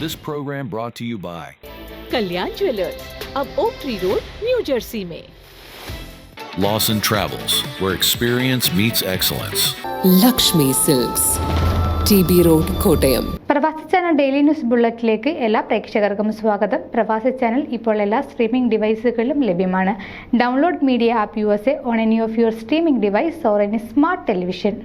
This program brought to you by Kalyan jewellers, अब Oak Tree Road, New Jersey में। Lawson Travels, where experience meets excellence. Lakshmi silks, TB road, Kottayam. Pravasi channel daily news ബുള്ളറ്റിലേക്ക് എല്ലാ പ്രേക്ഷകർക്കും സ്വാഗതം. പ്രവാസി channel ഇപ്പോൾ എല്ലാ streaming ഡിവൈസുകളിലും ലഭ്യമാണ്. Download media app USA on any of your streaming device or any smart television.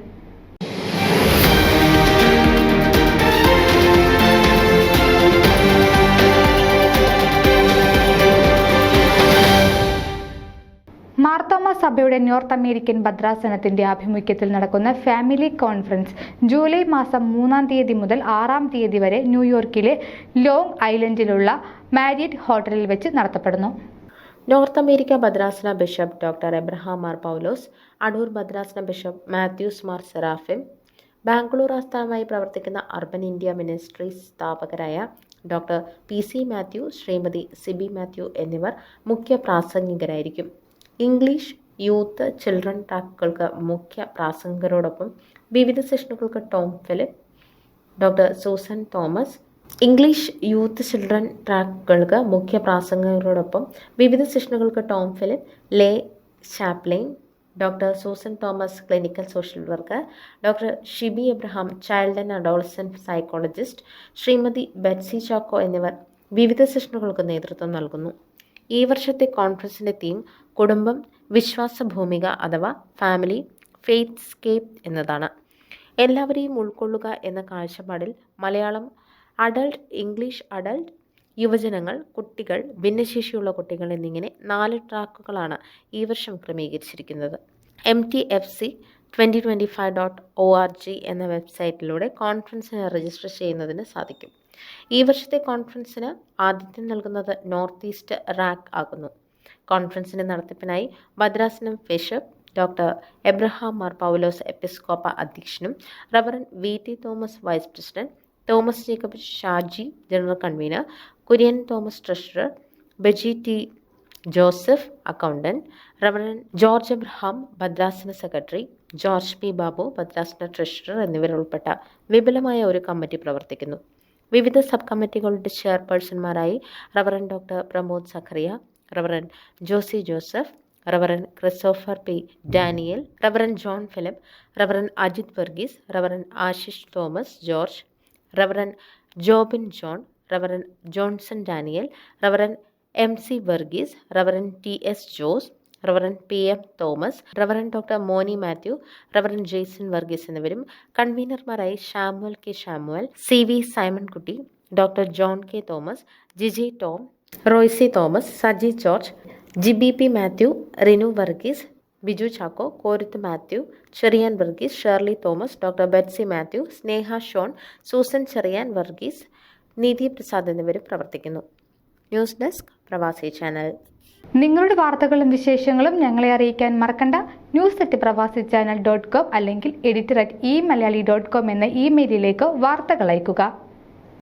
Marthoma സഭയുടെ north American ഭദ്രാസനത്തിന്റെ ആഭിമുഖ്യത്തിൽ നടക്കുന്ന ഫാമിലി കോൺഫറൻസ് ജൂലൈ മാസം 3-ാം തീയതി മുതൽ 6-ാം തീയതി വരെ ന്യൂയോർക്കിലെ ലോങ് ഐലൻഡിലുള്ള മാരിയറ്റ് ഹോട്ടലിൽ വെച്ച് നടത്തപ്പെടുന്നു. നോർത്ത് അമേരിക്ക ഭദ്രാസന bishop doctor Abraham Mar Paulose, Adoor ഭദ്രാസന ബിഷപ്പ് മാത്യൂസ് മാർ സെറാഫിം, ബാംഗ്ലൂർ ആസ്ഥാനമായി പ്രവർത്തിക്കുന്ന അർബൻ ഇന്ത്യ മിനിസ്ട്രീസ് സ്ഥാപകരായ ഡോക്ടർ PC മാത്യു, ശ്രീമതി സിബി മാത്യു എന്നിവർ മുഖ്യ പ്രാസംഗികരായിരിക്കും. ഇംഗ്ലീഷ് യൂത്ത് ചിൽഡ്രൻ ട്രാക്കുകൾക്ക് മുഖ്യ പ്രാസംഗികരോടൊപ്പം വിവിധ സെഷനുകൾക്ക് Tom Philip, doctor Susan Thomas, English youth children ട്രാക്കുകൾക്ക് മുഖ്യ പ്രാസംഗികരോടൊപ്പം വിവിധ സെഷനുകൾക്ക് Tom Philip, lay chaplain, doctor Susan Thomas clinical social worker, doctor Shibi Abraham child and adolescent psychologist, Shrimati Betsy Chacko എന്നിവർ വിവിധ സെഷനുകൾക്ക് നേതൃത്വം നൽകുന്നു. ഈ വർഷത്തെ കോൺഫറൻസിൻ്റെ തീം കുടുംബം വിശ്വാസ ഭൂമിക അഥവാ ഫാമിലി ഫെയ്ത്ത് സ്കേപ്പ് എന്നതാണ്. എല്ലാവരെയും ഉൾക്കൊള്ളുക എന്ന കാഴ്ചപ്പാടിൽ മലയാളം അഡൾട്ട്, ഇംഗ്ലീഷ് അഡൾട്ട്, യുവജനങ്ങൾ, കുട്ടികൾ, ഭിന്നശേഷിയുള്ള കുട്ടികൾ എന്നിങ്ങനെ 4 ട്രാക്കുകളാണ് ഈ വർഷം ക്രമീകരിച്ചിരിക്കുന്നത്. MTFC2025.org എന്ന വെബ്സൈറ്റിലൂടെ കോൺഫറൻസിന് രജിസ്റ്റർ ചെയ്യുന്നതിന് സാധിക്കും. ഈ വർഷത്തെ കോൺഫറൻസിന് ആതിഥ്യം നൽകുന്നത് നോർത്ത് ഈസ്റ്റ് റാക്ക് ആകുന്നു. കോൺഫറൻസിൻ്റെ നടത്തിപ്പിനായി ഭദ്രാസനം bishop doctor Abraham Mar Paulose Episcopa അധ്യക്ഷനും reverend VT Thomas vice president, Thomas Jacob Shaji general convener, Kurian Thomas treasurer, Beji T Joseph accountant, reverend George Abraham ഭദ്രാസന സെക്രട്ടറി, ജോർജ് P ബാബു ഭദ്രാസന ട്രഷറർ എന്നിവരുൾപ്പെട്ട വിപുലമായ ഒരു കമ്മിറ്റി പ്രവർത്തിക്കുന്നു. വിവിധ സബ് കമ്മിറ്റികളുടെ ചെയർപേഴ്സൺമാരായി reverend doctor Pramod Zacharia, reverend Josy Joseph, reverend Christopher P Daniel, reverend John Philip, reverend Ajith Varghese, reverend Ashish Thomas George, reverend Jobin John, reverend Johnson Daniel, reverend MC Varghese, reverend TS Jose, reverend PM Thomas, reverend doctor Moni Mathew, reverend Jaison Varghese എന്നിവരും കൺവീനർമാരായി Shamuel K Shamuel, CV Simonkutty, doctor John K Thomas, Jiji Tom, Roysi Thomas, Saji George, GBP Mathew, Rinu Varghese, Biju Chacko, Koruth Mathew, Cherian Varghese, Shirley Thomas, doctor Betsy Mathew, Sneha Shon, Susan Cherian Varghese, Nidhi Prasad എന്നിവരും പ്രവർത്തിക്കുന്നു. News desk Pravasi channel. നിങ്ങളുടെ വാർത്തകളും വിശേഷങ്ങളും ഞങ്ങളെ അറിയിക്കാൻ മറക്കണ്ട. news@pravasichannel.com അല്ലെങ്കിൽ editor@eMalayali.com എന്ന ഇമെയിലിലേക്ക് വാർത്തകൾ അയയ്ക്കുക.